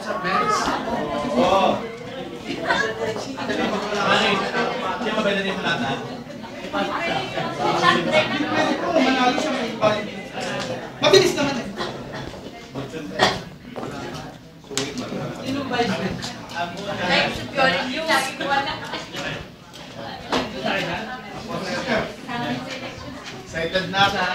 Oo. Siya mabala din sa lahat. Manalo siya may balik. Mabilis naman eh. Sino ba yun? Yung lagi ko wala. Excited na sa...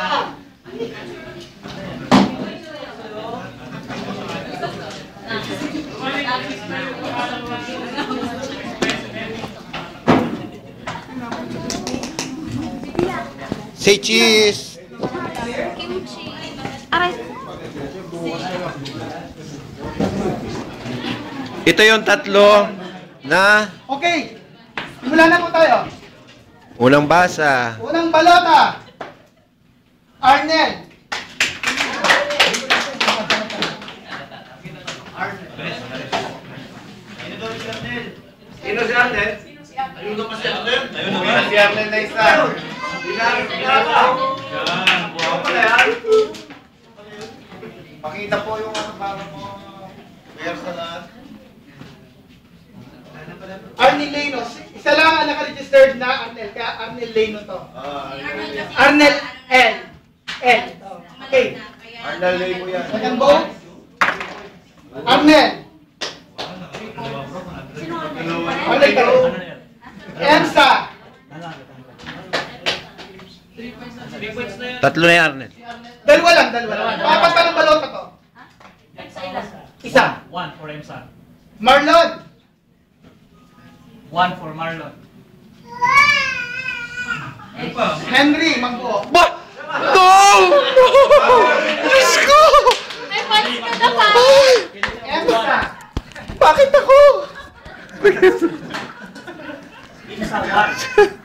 Say cheese! Kimchi. Aray. Ito yung tatlo na Okay. Simula na po tayo. unang basa. Unang balota. Arnel. Sino si Arnel? Ayun naman si Arnel. Ayun naman si Arnel na isa. Pakita po yung ano para mo. Kaya sa lahat. Arnel Leno. Isa lang ang naka-registered na Arnel. Kaya Arnel Leno to. Arnel L. L. Okay. Arnel Lemo yan. Second vote. Arnel. Arnel kayo. Emsa. Tatlo na yan. Dalawa lang. Papat pa ng balota to. Isa. One for Emsan. Marlon. One for Marlon. Henry Mangbuo. Ba? No! Diyos ko! May points ka na pa. Emsa. Bakit ako? Emsan one.